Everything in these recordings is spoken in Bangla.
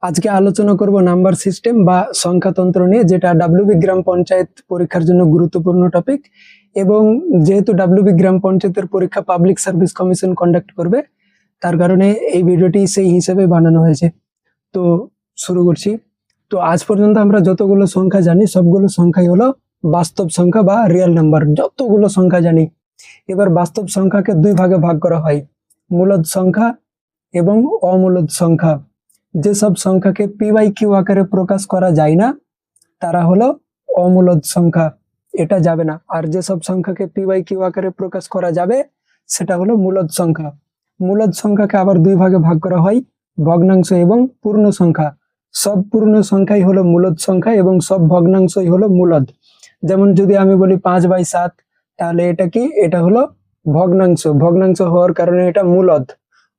আজকে আলোচনা করব নাম্বার সিস্টেম বা সংখ্যাতন্ত্র নিয়ে, যেটা ডাব্লিউবি গ্রাম পঞ্চায়েত পরীক্ষার জন্য গুরুত্বপূর্ণ টপিক। এবং যেহেতু ডাব্লিউবি গ্রাম পঞ্চায়েতের পরীক্ষা পাবলিক সার্ভিস কমিশন কন্ডাক্ট করবে, তার কারণে এই ভিডিওটি সেই হিসেবে বানানো হয়েছে। তো শুরু করছি। তো আজ পর্যন্ত আমরা যতগুলো সংখ্যা জানি সবগুলো সংখ্যাই হলো বাস্তব সংখ্যা বা রিয়েল নাম্বার। যতগুলো সংখ্যা জানি, এবার বাস্তব সংখ্যাকে দুই ভাগে ভাগ করা হয়, মূলদ সংখ্যা এবং অমূলদ সংখ্যা। যেসব সংখ্যাকে পি বাই কিউ আকারে প্রকাশ করা যায় না তারা হলো অমূলদ সংখ্যা, এটা যাবে না। আর যেসব সংখ্যাকে পি বাই কিউ আকারে প্রকাশ করা যাবে সেটা হলো মূলদ সংখ্যা। মূলদ সংখ্যাকে আবার দুই ভাগে ভাগ করা হয়, ভগ্নাংশ এবং পূর্ণ সংখ্যা। সব পূর্ণ সংখ্যাই হলো মূলদ সংখ্যা এবং সব ভগ্নাংশই হলো মূলদ। যেমন যদি আমি বলি 5/7, তাহলে এটা কি? এটা হলো ভগ্নাংশ। ভগ্নাংশ হওয়ার কারণে এটা মূলদ।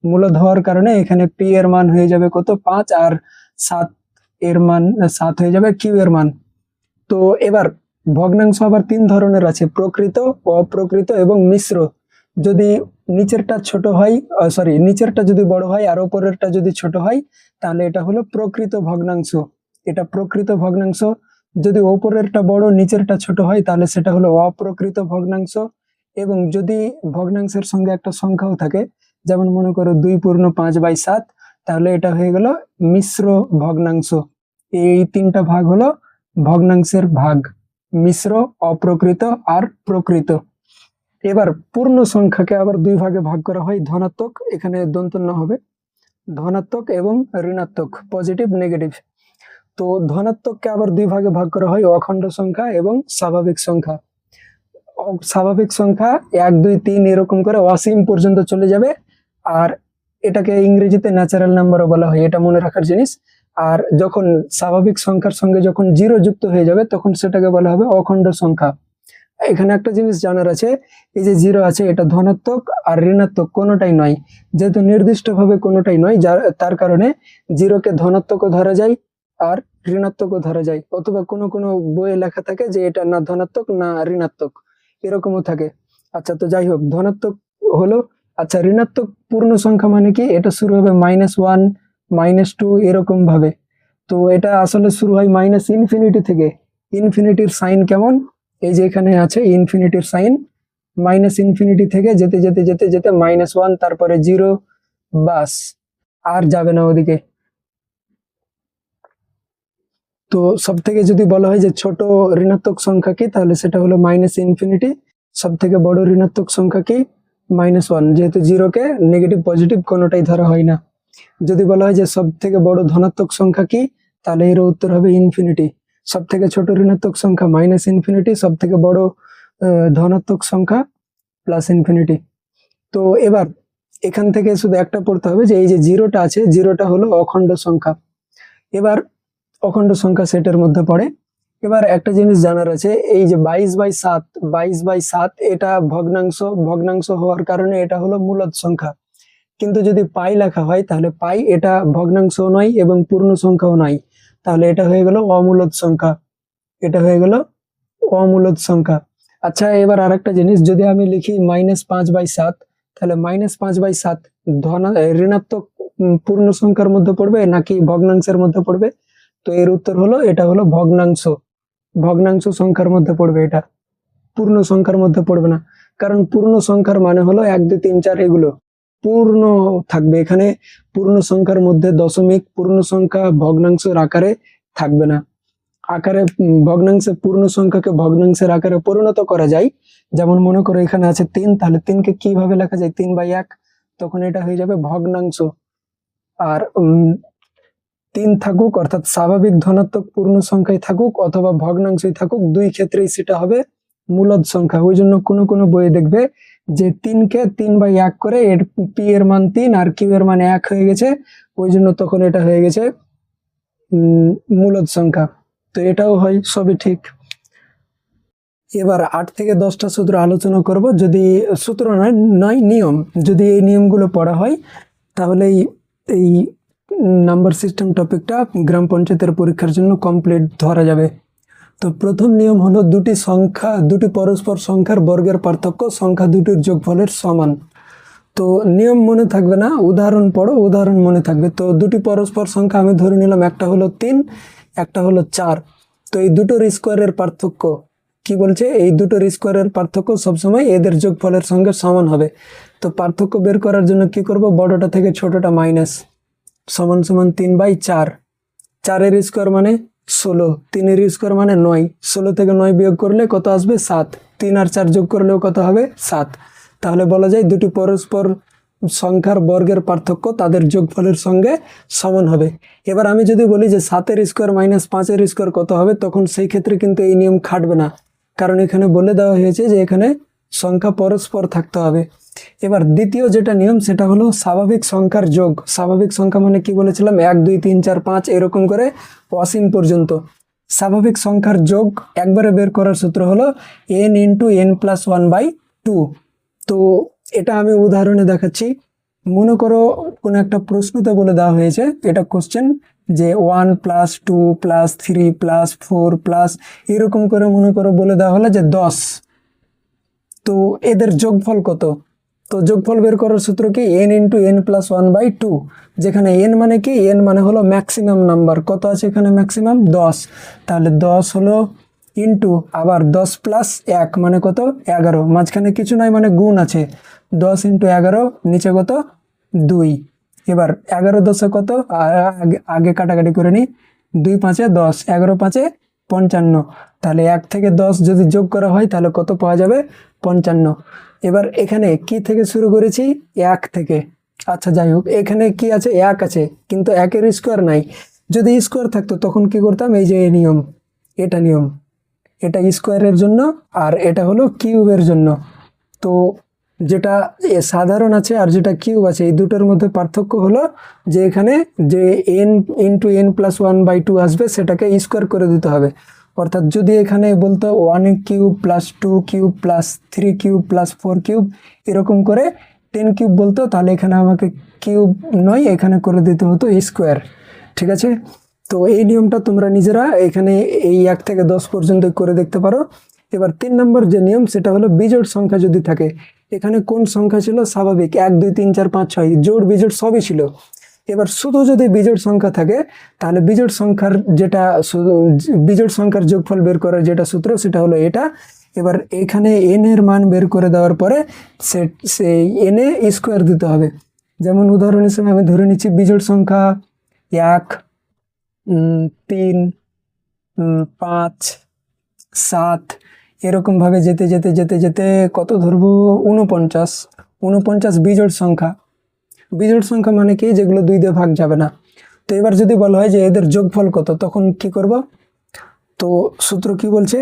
মূলদ হওয়ার কারণে এখানে পি এর মান হয়ে যাবে কত? 5, আর 7 এর মান 7 হয়ে যাবে কিউ এর মান। তো এবার ভগ্নাংশ আবার তিন ধরনের আছে, প্রকৃত, অপ্রকৃত এবং মিশ্র। যদি নিচেরটা ছোট হয়, নিচেরটা যদি বড় হয় আর উপরেরটা যদি ছোট হয়, তাহলে এটা হলো প্রকৃত ভগ্নাংশ। এটা প্রকৃত ভগ্নাংশ। যদি উপরেরটা বড় নিচেরটা ছোট হয় তাহলে সেটা হলো অপ্রকৃত ভগ্নাংশ। এবং যদি ভগ্নাংশের সঙ্গে একটা সংখ্যাও থাকে, যেমন মনে করো 2.5/7, তাহলে এটা হয়ে গেল মিশ্র ভগ্নাংশ। এই তিনটা ভাগ হলো ভগ্নাংশের ভাগ: মিশ্র, অপ্রকৃত আর প্রকৃত। এবার পূর্ণ সংখ্যাকে আবার দুই ভাগে ভাগ করা হয়, ধনাত্মক, এখানে দন্ত ন হবে, ধনাত্মক এবং ঋণাত্মক, পজিটিভ নেগেটিভ। তো ধনাত্মককে আবার দুই ভাগে ভাগ করা হয়, অখণ্ড সংখ্যা এবং স্বাভাবিক সংখ্যা। স্বাভাবিক সংখ্যা 1, 2, 3 এরকম করে অসীম পর্যন্ত চলে যাবে, আর এটাকে ইংরেজিতে ন্যাচারাল নাম্বারও বলা হয়, এটা মনে রাখার জিনিস। আর যখন স্বাভাবিক সংখ্যার সঙ্গে যখন 0 যুক্ত হয়ে যাবে তখন সেটাকে বলা হবে অখণ্ড সংখ্যা। এখানে একটা জিনিস জানার আছে, এই যে 0 আছে এটা ধনাত্মক আর ঋণাত্মক কোনোটাই নয়। যেহেতু নির্দিষ্টভাবে কোনোটাই নয়, তার কারণে 0কে ধনাত্মকও ধরা যায় আর ঋণাত্মকও ধরা যায়। অথবা কোনো কোনো বইয়ে লেখা থাকে যে এটা না ধনাত্মক না ঋণাত্মক, এরকমও থাকে। আচ্ছা, তো যাই হোক, ধনাত্মক হলো। আচ্ছা, ঋণাত্মক পূর্ণ সংখ্যা মানে কি? এটা শুরু হবে -1, -2 এরকম ভাবে। তো এটা আসলে শুরু হয় -ইনফিনিটি থেকে। ইনফিনিটির সাইন কেমন? এই যে এখানে আছে ইনফিনিটির সাইন। -ইনফিনিটি থেকে যেতে যেতে যেতে যেতে -1, তারপরে 0, বাস, আর যাবে না ওদিকে। তো সব থেকে যদি বলা হয় যে ছোট ঋণাত্মক সংখ্যা কি, তাহলে সেটা হলো -ইনফিনিটি। সব থেকে বড় ঋণাত্মক সংখ্যা কি? -1, যেহেতু 0কে নেগেটিভ পজিটিভ কোনোটাই ধরা হয় না। যদি বলা হয় যে সব থেকে বড় ধনাত্মক সংখ্যা কি, তাহলে এর উত্তর হবে ইনফিনিটি। সব থেকে ছোট ঋণাত্মক সংখ্যা -ইনফিনিটি, সব থেকে বড় ধনাত্মক সংখ্যা +ইনফিনিটি। তো এবার এখান থেকে শুধু একটা পড়তে হবে যে এই যে 0টা আছে, 0টা হলো অখণ্ড সংখ্যা। এবার অখণ্ড সংখ্যা সেটের মধ্যে পড়ে। এবার একটা জিনিস জানার আছে, এই যে 22/7 এটা ভগ্নাংশ হওয়ার কারণে এটা হলো মূলদ সংখ্যা। কিন্তু যদি পাই লেখা হয় তাহলে পাই এটা ভগ্নাংশ নয় এবং পূর্ণ সংখ্যাও নয়, তাহলে এটা হয়ে গেল অমূলদ সংখ্যা। এটা হয়ে গেল অমূলদ সংখ্যা। আচ্ছা, এবার আরেকটা জিনিস, যদি আমি লিখি -5/7, তাহলে -5/7 ঋণাত্মক পূর্ণ সংখ্যার মধ্যে পড়বে নাকি ভগ্নাংশের মধ্যে পড়বে? তো এর উত্তর হলো এটা হলো ভগ্নাংশ সংখ্যার মধ্যে পড়বে, এটা পূর্ণ সংখ্যার মধ্যে পড়বে না। কারণ পূর্ণ সংখ্যার মানে হলো 1, 2, 3, 4 এগুলো পূর্ণ থাকবে। এখানে পূর্ণ সংখ্যার মধ্যে দশমিক, পূর্ণ সংখ্যা ভগ্নাংশের আকারে থাকবে না। পূর্ণ সংখ্যাকে ভগ্নাংশের আকারে পরিণত করা যায়। যেমন মনে করো এখানে আছে 3, তাহলে 3কে কিভাবে লেখা যায়? 3/1, তখন এটা হয়ে যাবে ভগ্নাংশ। আর 3 থাকুক, অর্থাৎ স্বাভাবিক ধনাত্মক পূর্ণ সংখ্যায় থাকুক অথবা ভগ্নাংশই থাকুক, দুই ক্ষেত্রেই সেটা হবে মূলদ সংখ্যা। ওই জন্য কোনো কোনো বইয়ে দেখবে যে 3কে 3/1 করে এর পি এর মান 3 আর কিউ এর মান 1 হয়ে গেছে, ওই জন্য তখন এটা হয়ে গেছে মূলদ সংখ্যা। তো এটাও হয়, সবই ঠিক। এবার 8 থেকে 10টা সূত্র আলোচনা করব। যদি সূত্র নয় নিয়ম, যদি এই নিয়মগুলো পড়া হয় তাহলে এই নাম্বার সিস্টেম টপিকটা গ্রাম পঞ্চায়েতের পরীক্ষার জন্য কমপ্লিট ধরা যাবে। তো প্রথম নিয়ম হলো দুটি পরস্পর সংখ্যার বর্গের পার্থক্য সংখ্যা দুটির যোগফলের সমান। তো নিয়ম মনে থাকবে না, উদাহরণ পড়ো, উদাহরণ মনে থাকবে। তো দুটি পরস্পর সংখ্যা আমি ধরে নিলাম, একটা হলো 3, একটা হলো 4। তো এই দুটোর স্কোয়ারের পার্থক্য কি বলছে, এই দুটোর স্কোয়ারের পার্থক্য সবসময় এদের যোগফলের সঙ্গে সমান হবে। তো পার্থক্য বের করার জন্য কি করব, বড়টা থেকে ছোটটা মাইনাস, সমান সমান 3/4। 4-এর স্কোয়ার মানে 16, 3-এর স্কোয়ার মানে 9, 16 থেকে 9 বিয়োগ করলে কত আসবে 7, 3 আর 4 যোগ করলেও কত হবে 7। তাহলে বলা যায় দুটি পরস্পর সংখ্যার বর্গের পার্থক্য তাদের যোগফলের সঙ্গে সমান হবে। এবার আমি যদি বলি যে 7-এর স্কোয়ার মাইনাস 5-এর স্কোয়ার কত হবে, তখন সেই ক্ষেত্রে কিন্তু এই নিয়ম খাটবে না, কারণ এখানে বলে দেওয়া হয়েছে যে এখানে সংখ্যা পরস্পর থাকতে হবে। এবার দ্বিতীয় যেটা নিয়ম সেটা হলো স্বাভাবিক সংখ্যার যোগ। স্বাভাবিক সংখ্যা মানে কি বলেছিলাম, 1 2 3 4 5 এরকম করে অসীম পর্যন্ত। স্বাভাবিক সংখ্যার যোগ একবারে বের করার সূত্র হলো n × n+1/2। তো এটা আমি উদাহরণে দেখাচ্ছি। মনে করো কোনো একটা প্রশ্নতে বলে দেওয়া হয়েছে, এটা কোশ্চেন, যে 1 + 2 + 3 + 4 প্লাস এরকম করে মনে করো বলে দেওয়া হলো যে 10। তো এদের যোগফল কত? তো যোগফল বের করার সূত্র কি, n × n+1/2, যেখানে n মানে কি, n মানে হলো ম্যাক্সিমাম নাম্বার। কত আছে এখানে ম্যাক্সিমাম 10, তাহলে 10 হলো ইন্টু আবার 10 + 1 মানে কত 11, মাঝখানে কিছু নাই মানে গুণ আছে, 10 × 11 নিচে কত 2। এবার 11 10 কত, আগে কাটাকাটি করে নিই, 2 5 10, 11 5 55। তাহলে 1 থেকে 10 যদি যোগ করা হয় তাহলে কত পাওয়া যাবে 55। এবার এখানে কি থেকে শুরু করেছি, 1 থেকে। আচ্ছা যাই হোক, এখানে কি আছে, 1 আছে, কিন্তু 1-এর স্কোয়ার নাই। যদি স্কোয়ার থাকতো তখন কি করতাম, এই যে এই নিয়ম, এটা নিয়ম, এটা স্কোয়ারের জন্য আর এটা হলো কিউবের জন্য। তো যেটা সাধারণ আছে আর যেটা কিউব আছে, এই দুটোর মধ্যে পার্থক্য হলো যে এখানে যে n × n+1/2 আসবে সেটাকে স্কোয়ার করে দিতে হবে। অর্থাৎ যদি এখানে বলতো 1³ + 2³ + 3³ + 4³ এরকম করে 10³ বলতো, তাহলে এখানে আমাকে কিউব নয়, এখানে করে দিতে হতো স্কোয়ার। ঠিক আছে, তো এই নিয়মটা তোমরা নিজেরা এখানে এই 1 থেকে 10 পর্যন্ত করে দেখতে পারো। এবার 3 নম্বর যে নিয়ম সেটা হলো বিজোড় সংখ্যা যদি থাকে। এখানে কোন সংখ্যা ছিল, স্বাভাবিক 1 2 3 4 5 6 জোড় বিজোড় সবই ছিল। এবার শুধু যদি বিজোড় সংখ্যা থাকে তাহলে বিজোড় সংখ্যার যেটা বিজোড় সংখ্যার যোগফল বের করার যেটা সূত্র সেটা হলো এটা। এবার এখানে n এর মান বের করে দেওয়ার পরে সেই n এ স্কোয়ার দিতে হবে। যেমন উদাহরণ হিসেবে আমি ধরে নিচ্ছি বিজোড় সংখ্যা 1 3 5 7 এরকম ভাবে যেতে যেতে যেতে যেতে কত ধরবো, 49। 49 বিজোড় সংখ্যা। বিজোড় সংখ্যা মানে কি, যেগুলো 2 দিয়ে ভাগ যাবে না। তো এবার যদি বলা হয় যে এদের যোগফল কত, তখন কি করব, তো সূত্র কি বলছে,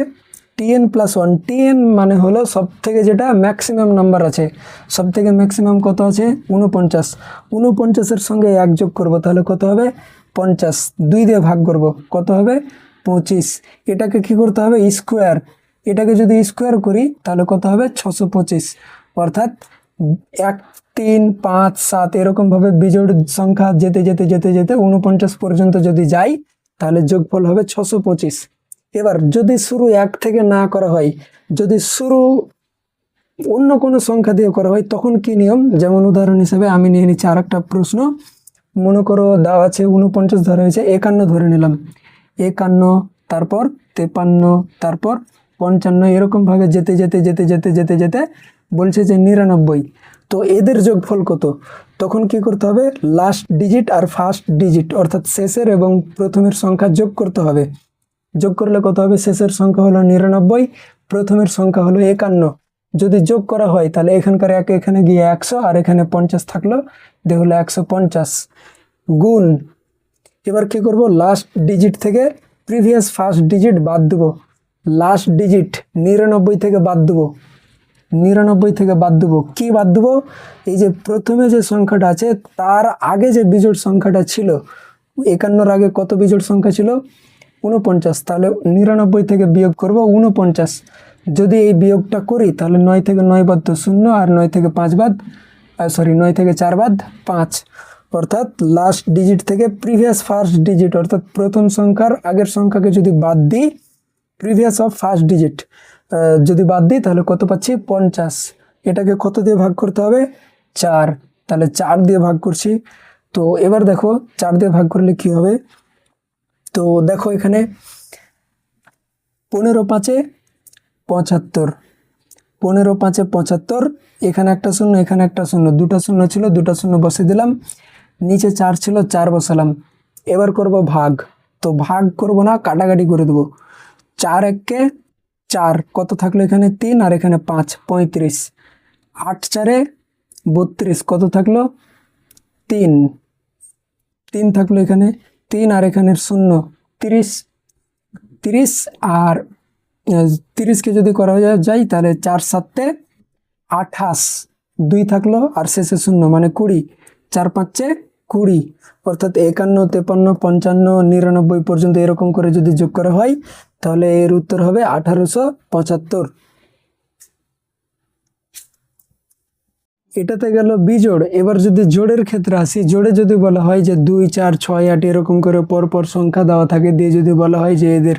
tn+1। tn মানে হলো সব থেকে যেটা ম্যাক্সিমাম নাম্বার আছে, সব থেকে ম্যাক্সিমাম কত আছে 49। 49-এর সঙ্গে 1 যোগ করব, তাহলে কত হবে 50। 2 দিয়ে ভাগ করব, কত হবে 25। এটাকে কি করতে হবে স্কোয়ার, এটাকে যদি স্কোয়ার করি তাহলে কত হবে 625। অর্থাৎ 1 3 5 7 এরকমভাবে বিজোড় সংখ্যা যেতে যেতে যেতে যেতে 49 পর্যন্ত যদি যাই তাহলে যোগফল হবে 625। এবার যদি শুরু 1 থেকে না করা হয়, যদি শুরু অন্য কোনো সংখ্যা দিয়ে করা হয় তখন কি নিয়ম, যেমন উদাহরণ হিসেবে আমি নিয়ে নিচ্ছি আর একটা প্রশ্ন। মনে করো দেওয়া আছে 49 ধরা হয়েছে, 51 ধরে নিলাম, 51 তারপর 53 তারপর 55 এরকমভাবে যেতে যেতে যেতে যেতে যেতে যেতে বলছে যে 99। তো এদের যোগফল কত, তখন কি করতে হবে, লাস্ট ডিজিট আর ফার্স্ট ডিজিট অর্থাৎ শেষের এবং প্রথমের সংখ্যা যোগ করতে হবে। যোগ করলে কত হবে, শেষের সংখ্যা হলো 99, প্রথমের সংখ্যা হলো 51। যদি যোগ করা হয় তাহলে এখানকার 1 এখানে গিয়ে 100 আর এখানে 50 থাকলো, দিয়ে হলো 150 গুণ। এবার কি করব, লাস্ট ডিজিট থেকে প্রিভিয়াস ফার্স্ট ডিজিট বাদ দেবো, লাস্ট ডিজিট 99 থেকে বাদ দেবো, 99 থেকে বাদ দেবো, কি বাদ দেবো, এই যে প্রথমে যে সংখ্যাটা আছে তার আগে যে বিজোড় সংখ্যাটা ছিল, 51-র আগে কত বিজোড় সংখ্যা ছিল 49, তাহলে 99 থেকে বিয়োগ করব 49। যদি এই বিয়োগটা করি তাহলে 9 থেকে 9 বাদ তো 0 আর 9 থেকে 5 বাদ 9 থেকে 4 বাদ 5। অর্থাৎ লাস্ট ডিজিট থেকে প্রিভিয়াস ফার্স্ট ডিজিট অর্থাৎ প্রথম সংখ্যার আগের সংখ্যাকে যদি বাদ দিই, প্রিভিয়াস অফ ফার্স্ট ডিজিট যদি বাদ দিই তাহলে কত পাচ্ছি 50। এটাকে কত দিয়ে ভাগ করতে হবে, 4, তাহলে 4 দিয়ে ভাগ করছি। তো এবার দেখো 4 দিয়ে ভাগ করলে কি হবে, তো দেখো এখানে 15 5 75, 15 5 75, এখানে একটা শূন্য এখানে একটা শূন্য, দুটো শূন্য ছিল, দুটো শূন্য বসে দিলাম, নিচে 4 ছিল 4 বসালাম। এবার করব ভাগ, তো ভাগ করব না, কাটাকাটি করে দেবো। 4 1 4, কত থাকলো এখানে 3 আর এখানে 5, 35। 8 4 32, কত থাকলো 3, 3 থাকলো এখানে 3 আর এখানে শূন্য, 30, 30 আর 30কে যদি করা যায় তাহলে 4 7 28, 2 থাকলো আর শেষে শূন্য মানে 20, 4 5 20, অর্থাৎ 51 53 55 99 পর্যন্ত এরকম করে যদি যোগ করা হয় তাহলে এর উত্তর হবে 1875। এটাতে গেল বিজোড়। এবার যদি জোড়ের ক্ষেত্রে আসি, জোড়ে যদি বলা হয় যে 2 4 6 8 এরকম করে পরপর সংখ্যা দেওয়া থাকে, দিয়ে যদি বলা হয় যে এদের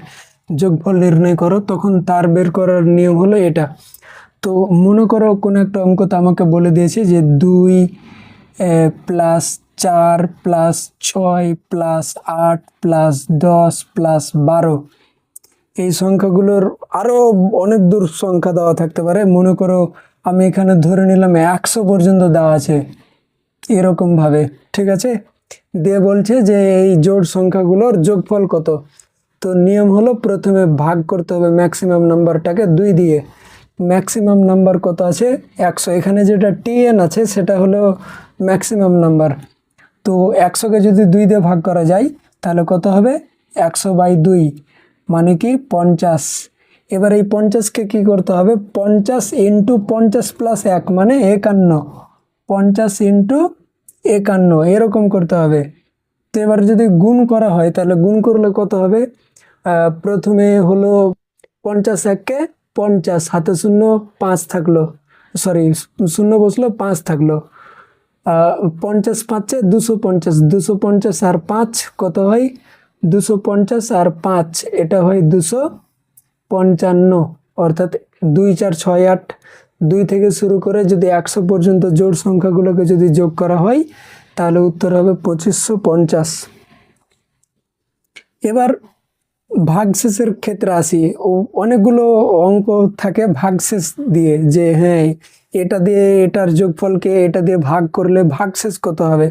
যোগফল নির্ণয় করো, তখন তার বের করার নিয়ম হলো এটা। তো মনে করো কোনো একটা অঙ্ক তো আমাকে বলে দিয়েছে যে 2 plus 4 plus 6 plus 8 plus 10 plus 12, এই সংখ্যাগুলোর আরও অনেক দূর সংখ্যা দেওয়া থাকতে পারে। মনে করো আমি এখানে ধরে নিলাম 100 পর্যন্ত দেওয়া আছে এরকমভাবে, ঠিক আছে। দিয়ে বলছে যে এই জোড় সংখ্যাগুলোর যোগফল কত। তো নিয়ম হলো প্রথমে ভাগ করতে হবে ম্যাক্সিমাম নাম্বারটাকে 2 দিয়ে। ম্যাক্সিমাম নাম্বার কত আছে 100, এখানে যেটা টিএন আছে সেটা হলো ম্যাক্সিমাম নাম্বার। তো 100কে যদি 2 দিয়ে ভাগ করা যায় তাহলে কত হবে 100/2 মানে কি 50। এবার এই 50কে কি করতে হবে 50 × 50 + 1 মানে 51, 50 × 51 এরকম করতে হবে। তো এবার যদি গুণ করা হয় তাহলে গুণ করলে কত হবে, প্রথমে হলো 50 1 50, হাতে শূন্য 5 থাকলো, সরি শূন্য বসলো 5 থাকলো, 50 5 250, 250 আর 5 কত হয় 250 আর 5 এটা হয় 255, অর্থাৎ 2 4 6 8, 2 থেকে শুরু করে যদি 100 পর্যন্ত জোড় সংখ্যাগুলোকে যদি যোগ করা হয় তাহলে উত্তর হবে 2550। এবার ভাগশেষের ক্ষেত্রে আসি। অনেকগুলো অঙ্ক থাকে ভাগশেষ দিয়ে, যে হ্যাঁ এটা দিয়ে এটার যোগফলকে এটা দিয়ে ভাগ করলে ভাগশেষ কত হবে।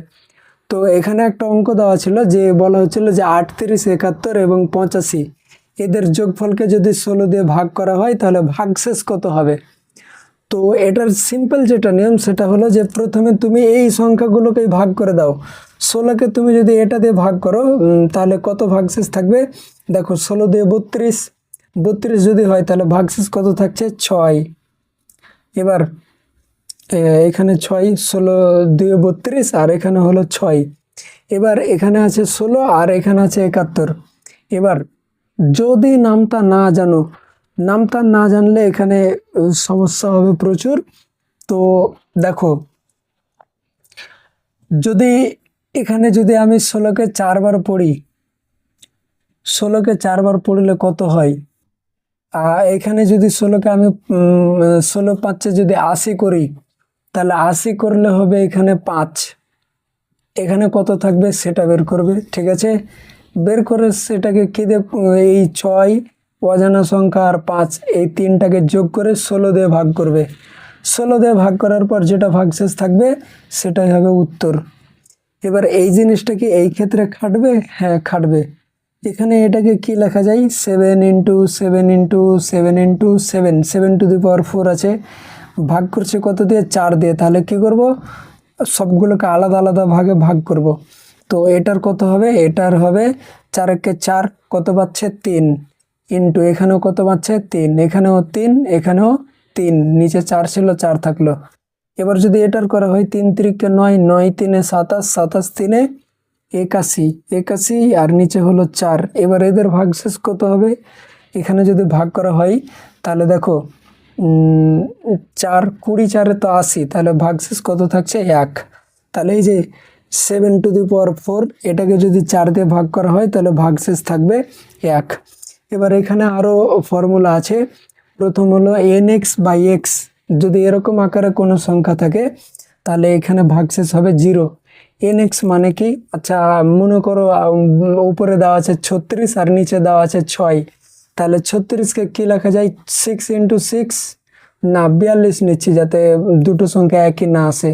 তো এখানে একটা অঙ্ক দেওয়া ছিল যে বলা হচ্ছিল যে 38 71 এবং 85 এদের যোগফলকে যদি 16 দিয়ে ভাগ করা হয় তাহলে ভাগশেষ কত হবে। তো এটার সিম্পল যেটা নিয়ম সেটা হলো যে প্রথমে তুমি এই সংখ্যাগুলোকেই ভাগ করে দাও। 16কে তুমি যদি এটা দিয়ে ভাগ করো তাহলে কত ভাগশেষ থাকবে, দেখো 16 দিয়ে 32, 32 যদি হয় তাহলে ভাগশেষ কত থাকছে 6। এবার এখানে 6, 16 2 32 আর এখানে হলো 6। এবার এখানে আছে 16 আর এখানে আছে 71। এবার যদি নামটা না জানো, নামটা না জানলে এখানে সমস্যা হবে প্রচুর। তো দেখো যদি এখানে যদি আমি 16কে 4 বার পড়ি, 16কে 4 বার পড়লে কত হয়, এখানে যদি 16কে আমি 16 5 যদি 80 করি তাহলে 80 করলে হবে এখানে 5, এখানে কত থাকবে সেটা বের করবে, ঠিক আছে। বের করে সেটাকে কি দিয়ে, এই 6 অজানা সংখ্যা আর 5 এই তিনটাকে যোগ করে 16 দিয়ে ভাগ করবে। 16 দিয়ে ভাগ করার পর যেটা ভাগশেষ থাকবে সেটাই হবে উত্তর। এবার এই জিনিসটা কি এই ক্ষেত্রে খাটবে, হ্যাঁ খাটবে। এখানে এটাকে কি লেখা যায় 7 × 7 × 7 × 7, 7⁴ আছে, ভাগ করছে কত দিয়ে 4 দিয়ে, তাহলে কি করব সবগুলোকে আলাদা আলাদা ভাগে ভাগ করব। তো এটার কত হবে, এটার হবে 4 × 4 কত পাচ্ছে 3, ইন্টু এখানেও কত পাচ্ছে 3, এখানেও 3, এখানেও 3, নিচে 4 ছিল 4 থাকলো। এবার যদি এটার করা হয় 3 × 9, 9 × 3 = 27, 27 × 3 = 81, 81 আর নিচে হলো 4। এবার এদের ভাগশেষ কত হবে, এখানে যদি ভাগ করা হয় তাহলে দেখো 4 20 4 তো 80, তাহলে ভাগশেষ কত থাকছে 1। তাহলে এই যে 7⁴ এটাকে যদি 4 দিয়ে ভাগ করা হয় তাহলে ভাগশেষ থাকবে 1। এবার এখানে আরও ফর্মুলা আছে। প্রথম হলো nx/x, যদি এরকম আকারে কোনো সংখ্যা থাকে তাহলে এখানে ভাগশেষ হবে 0। এন এক্স মানে কি? আচ্ছা মনে করো উপরে দেওয়া আছে 36 আর নিচে দেওয়া আছে 6, তাহলে 36কে কি লেখা যায়? 6 × 6, না 42 নিচ্ছি যাতে দুটো সংখ্যা একই না আসে,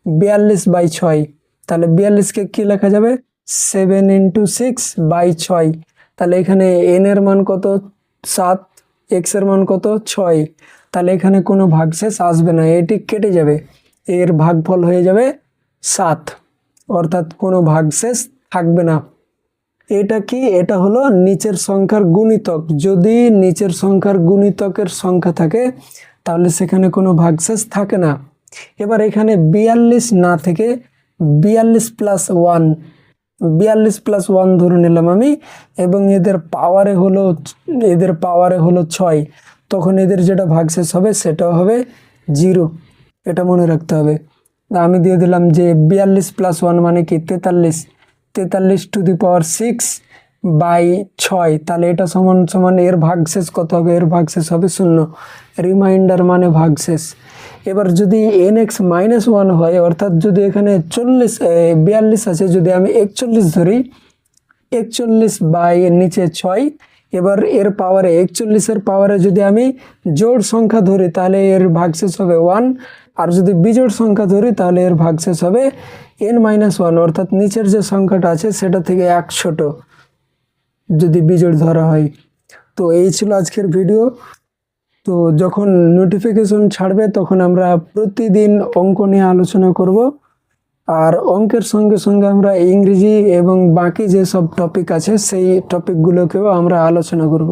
42/6। তাহলে 42কে কি লেখা যাবে? 7 × 6/6। তাহলে এখানে এন এর মান কত? 7, এক্স এর মান কত? 6। তাহলে এখানে কোনো ভাগশেষ আসবে না, এটি কেটে যাবে, এর ভাগফল হয়ে যাবে 7, অর্থাৎ কোনো ভাগশেষ থাকবে না। এটা কি? এটা হলো নিচের সংখ্যার গুণিতক। যদি নিচের সংখ্যার গুণিতকের সংখ্যা থাকে তাহলে সেখানে কোনো ভাগশেষ থাকে না। এবার এখানে 42 না থেকে 42+1, 42+1 ধরে নিলাম আমি, এবং এদের পাওয়ারে হলো 6, তখন এদের যেটা ভাগশেষ হবে সেটাও হবে 0। এটা মনে রাখতে হবে। আমি দিয়ে দিলাম যে 42+1 মানে কি? 43, 43⁶/6। তাহলে এটা সমান সমান এর ভাগশেষ কত হবে? এর ভাগশেষ হবে 0, রিমাইন্ডার মানে ভাগশেষ। এবার যদি nx-1 হয়, অর্থাৎ যদি এখানে 42 আছে, যদি আমি 41 ধরি, 41/6, এবার এর পাওয়ারে 41-এর পাওয়ারে যদি আমি জোড় সংখ্যা ধরি তাহলে এর ভাগশেষ হবে 1, আর যদি বিজোড় সংখ্যা ধরি তাহলে এর ভাগশেষ হবে n-1, অর্থাৎ নিচের যে সংখ্যাটা আছে সেটা থেকে 1 ছোট যদি বিজোড় ধরা হয়। তো এই ছিল আজকের ভিডিও। তো যখন নোটিফিকেশন ছাড়বে তখন আমরা প্রতিদিন অঙ্ক নিয়ে আলোচনা করব, আর অঙ্কের সঙ্গে সঙ্গে আমরা ইংরেজি এবং বাকি যে সব টপিক আছে সেই টপিকগুলোকেও আমরা আলোচনা করব।